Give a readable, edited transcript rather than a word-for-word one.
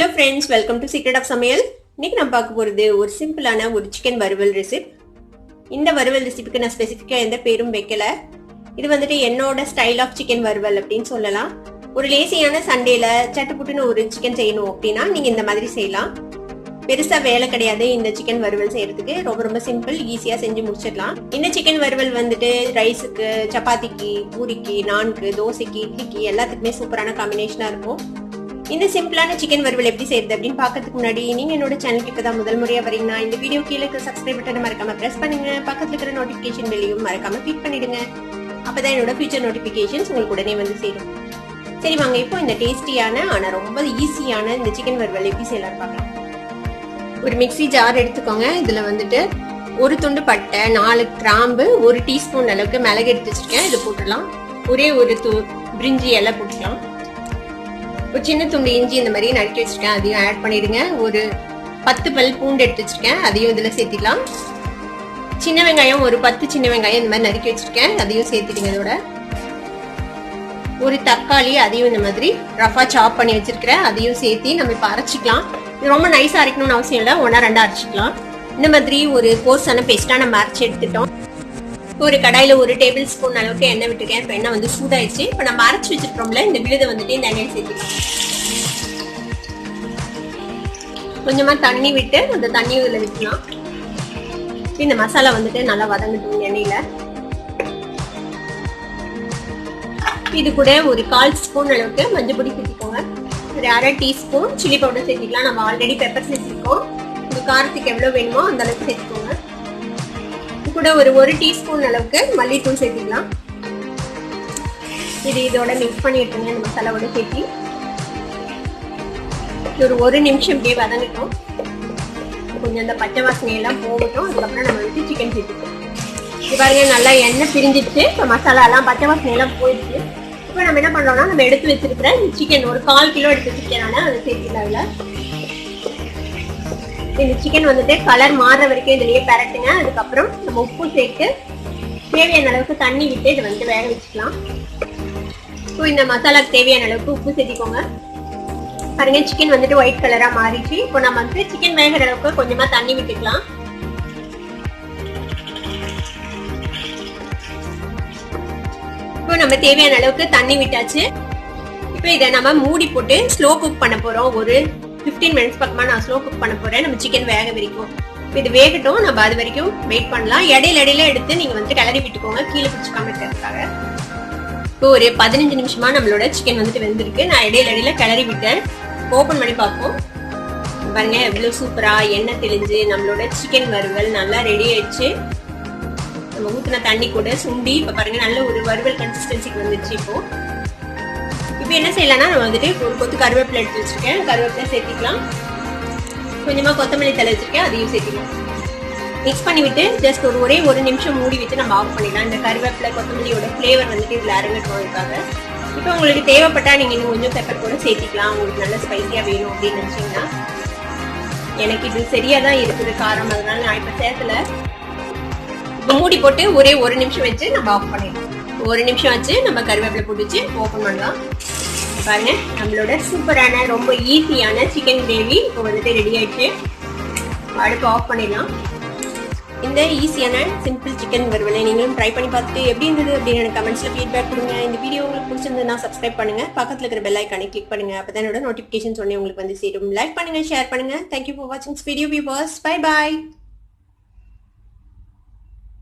Hello friends, welcome to Secret of Samayal. இன்னைக்கு நம்ம பார்க்க போறது ஒரு சிம்பிளான ஒரு சிக்கன் வறுவல் ரெசிபி. இந்த வறுவல் ரெசிபிக்கு நான் ஸ்பெசிஃபிக்கா எந்த பேரும் வைக்கல. இது வந்துட்டு என்னோட ஸ்டைல் ஆஃப் சிக்கன் வறுவல் அப்படின்னு சொல்லலாம். ஒரு லேசியான சண்டேல சட்டுப்புட்டுன்னு ஒரு சிக்கன் செய்யணும் அப்படின்னா நீங்க இந்த மாதிரி செய்யலாம். பெருசா வேலை கிடையாது இந்த சிக்கன் வறுவல் செய்யறதுக்கு. ரொம்ப ரொம்ப சிம்பிள், ஈஸியா செஞ்சு முடிச்சிடலாம். இந்த சிக்கன் வறுவல் வந்துட்டு ரைஸுக்கு, சப்பாத்திக்கு, பூரிக்கு, நான்கு, தோசைக்கு, இட்லிக்கு எல்லாத்துக்குமே சூப்பரான காம்பினேஷனா இருக்கும். இந்த சிம்பிளான சிக்கன் வறுவல் எப்படி செய்யறது அப்படின்னு பாக்கிறதுக்கு முன்னாடி நீங்க என்னோட சேனலுக்கு இப்பதான் முதல் முறையா வரீங்கன்னா இந்த வீடியோ கீழே இருக்க சப்ஸ்கிரைப் பட்டனை மறக்காம பிரஸ் பண்ணுங்க. பக்கத்துல இருக்கிற நோட்டிபிகேஷன் பெல்லையும் மறக்காம கிளிக் பண்ணிடுங்க. அப்பதான் என்னோட ஃபியூச்சர் நோட்டிபிகேஷன்ஸ் உங்களுக்கு உடனே வந்து சேரும். சரி வாங்க, இப்போ இந்த டேஸ்டியான ஆனா ரொம்ப ஈஸியான இந்த சிக்கன் வறுவல் எப்படி செய்யலாம்னு பார்க்கலாம். ஒரு மிக்ஸி ஜார் எடுத்துக்கோங்க. இதுல வந்துட்டு ஒரு துண்டு பட்டை, 4 கிராம்பு, 1 டீஸ்பூன் அளவுக்கு மிளகு எடுத்து வச்சிருக்கேன். இது போட்டுடலாம். ஒரே ஒரு பிரிஞ்சி இலை போட்டுக்கலாம். ஒரு சின்ன துண்டு இஞ்சி இந்த மாதிரி நறுக்கி வச்சிருக்கேன், அதையும் ஆட் பண்ணிடுங்க. ஒரு 10 பல் பூண்டு எடுத்து வச்சிருக்கேன், அதையும் இதுல சேர்த்திடலாம். சின்ன வெங்காயம் ஒரு 10 சின்ன வெங்காயம் இந்த மாதிரி நறுக்கி வச்சிருக்கேன், அதையும் சேர்த்திடுங்க. இதோட ஒரு தக்காளி, அதையும் இந்த மாதிரி ரஃபா சாப் பண்ணி வச்சிருக்கிறேன், அதையும் சேர்த்தி நம்ம இப்ப அரைச்சிக்கலாம். இது ரொம்ப நைஸா அரைக்கணும்னு அவசியம் இல்லை, 1-2 அரைச்சிக்கலாம். இந்த மாதிரி ஒரு கோர்ஸான பேஸ்டா நம்ம அரைச்சி எடுத்துட்டோம். ஒரு கடாயில 1 டேபிள் ஸ்பூன் அளவுக்கு எண்ணெய் விட்டுருக்கேன். இப்ப எண்ணெய் வந்து சூடாயிடுச்சு. இப்ப நம்ம அரைச்சு வச்சிருக்கோம்ல இந்த விழுதை வந்துட்டு இந்த எண்ணெய் சேர்த்துக்கலாம். கொஞ்சமா தண்ணி விட்டு அந்த தண்ணி இதுல விட்டுலாம். இந்த மசாலா வந்துட்டு நல்லா வதங்கட்டும் எண்ணெயில. இது கூட ஒரு 1/4 ஸ்பூன் அளவுக்கு மஞ்சள் பொடி சேர்த்துக்கோங்க. ஒரு 1/2 டீஸ்பூன் சில்லி பவுடர் சேர்த்துக்கலாம். நம்ம ஆல்ரெடி பெப்பர் சேர்த்துருக்கோம். இந்த காரத்துக்கு எவ்வளவு வேணுமோ அந்த அளவுக்கு சேர்த்துக்கோங்க. கூட ஒரு 1 டீஸ்பூன் அளவுக்கு மல்லித்தூள் சேர்த்துக்கலாம். இது இதோட மிக்ஸ் பண்ணி விட்டுருங்க. இந்த மசாலாவோட சேர்த்து ஒரு 1 நிமிஷம் இப்படியே வதங்கட்டும். கொஞ்சம் அந்த பச்சை வாசனை எல்லாம் போகட்டும். அதுக்கப்புறம் நம்ம வந்து சிக்கன் சேர்த்துக்கலாம். இது பாருங்க, நல்லா எண்ணெய் பிரிஞ்சிடுச்சு. இப்போ மசாலா எல்லாம் பச்சை வாசனை எல்லாம் போயிடுச்சு. இப்போ நம்ம என்ன பண்றோம்னா, நம்ம எடுத்து வச்சிருக்கிற சிக்கன் ஒரு 1/4 கிலோ எடுத்து வச்சிருக்கேன், அதை சேர்த்துக்கலாம். இதுல இந்த சிக்கன் வந்துட்டு கலர் மாறுற வரைக்கும் இதுலயே பரட்டுங்க. அதுக்கப்புறம் நம்ம உப்பு சேர்த்து தேவையான அளவுக்கு தண்ணி விட்டு இதை வந்து வேக வச்சுக்கலாம். இப்போ இந்த மசாலாக்கு தேவையான அளவுக்கு உப்பு சேர்த்திக்கோங்க. பாருங்க, சிக்கன் வந்துட்டு ஒயிட் கலரா மாறிச்சு. இப்போ நம்ம வந்து சிக்கன் வேகிற அளவுக்கு கொஞ்சமா தண்ணி விட்டுக்கலாம். இப்போ நம்ம தேவையான அளவுக்கு தண்ணி விட்டாச்சு. இப்போ இதை நம்ம மூடி போட்டு ஸ்லோ குக் பண்ண போறோம். ஒரு 15 மினிட்ஸ் பக்கமா நான் ஸ்லோ குக் பண்ண போறேன், நம்ம சிக்கன் வேக வரைக்கும். இது வேகட்டும், நம்ம அது வரைக்கும் வெயிட் பண்ணலாம். இடையில எடுத்து நீங்க வந்து கிளறி விட்டுக்கோங்க, கீழே பிடிச்சிக்காம இருக்கிறதுக்காக. இப்போ ஒரு 15 நிமிஷமா நம்மளோட சிக்கன் வந்துட்டு வெந்திருக்கு. நான் இடையில கிளறி விட்டேன். ஓபன் பண்ணி பார்ப்போம். பாருங்க, எவ்வளவு சூப்பரா எண்ணெய் தெளிஞ்சு நம்மளோட சிக்கன் வறுவல் நல்லா ரெடி ஆயிடுச்சு. நம்ம ஊத்தின தண்ணி கூட சுண்டி இப்ப பாருங்க நல்ல ஒரு வறுவல் கன்சிஸ்டன்சிக்கு வந்துச்சு. இப்போ என்ன செய்யலாம்னா, நம்ம வந்துட்டு ஒரு கொத்து கருவேப்பிலை எடுத்து வச்சிருக்கேன், கருவேப்பிலை சேர்த்திக்கலாம். கொஞ்சமா கொத்தமல்லி தலை வச்சிருக்கேன், அதையும் சேர்த்திக்கலாம். மிக்ஸ் பண்ணி விட்டு ஜஸ்ட் ஒரே 1 நிமிஷம் மூடி விட்டு நம்ம ஆஃப் பண்ணிடலாம். இந்த கருவேப்பிலை கொத்தமல்லியோட ஃபிளேவர் வந்துட்டு இதுல இறங்கட்டும்க்காக. இப்போ உங்களுக்கு தேவைப்பட்டா நீங்க இன்னும் கொஞ்சம் பெப்பர் கூட சேர்த்திக்கலாம். உங்களுக்கு நல்ல ஸ்பைசியா வேணும் அப்படின்னு நினைச்சீங்கன்னா. எனக்கு இது சரியா தான் இருக்குது காரம், அதனால நான் இப்ப சேர்த்துல. இப்போ மூடி போட்டு ஒரே 1 நிமிஷம் வச்சு நம்ம ஆஃப் பண்ணிடலாம். 1 நிமிஷம் வச்சு நம்ம கருவேப்பிலை போட்டு வச்சு ஓபன் பண்ணலாம். பாருங்க, நம்மளோட சூப்பரான ரொம்ப ஈஸியான சிக்கன் கிரேவி இப்போ வந்துட்டு ரெடி ஆயிடுச்சு. அடுப்பு ஆஃப் பண்ணிடலாம். இந்த ஈஸியான சிம்பிள் சிக்கன் வறுவலை நீங்களும் ட்ரை பண்ணி பார்த்துட்டு எப்படி இருந்தது அப்படின்னு எனக்கு கமெண்ட்ஸ்ல ஃபீட்பேக் கொடுங்க. இந்த வீடியோ உங்களுக்கு பிடிச்சிருந்ததுன்னா சப்ஸ்கிரைப் பண்ணுங்க, பக்கத்துல இருக்கிற பெல் ஐகானை கிளிக் பண்ணுங்க. அப்பதான் என்னோட நோட்டிபிகேஷன் சொன்னே உங்களுக்கு வந்து சேரும். லைக் பண்ணுங்க, ஷேர் பண்ணுங்க. தேங்க்யூ ஃபார் வாட்சிங் this video viewers. Bye bye.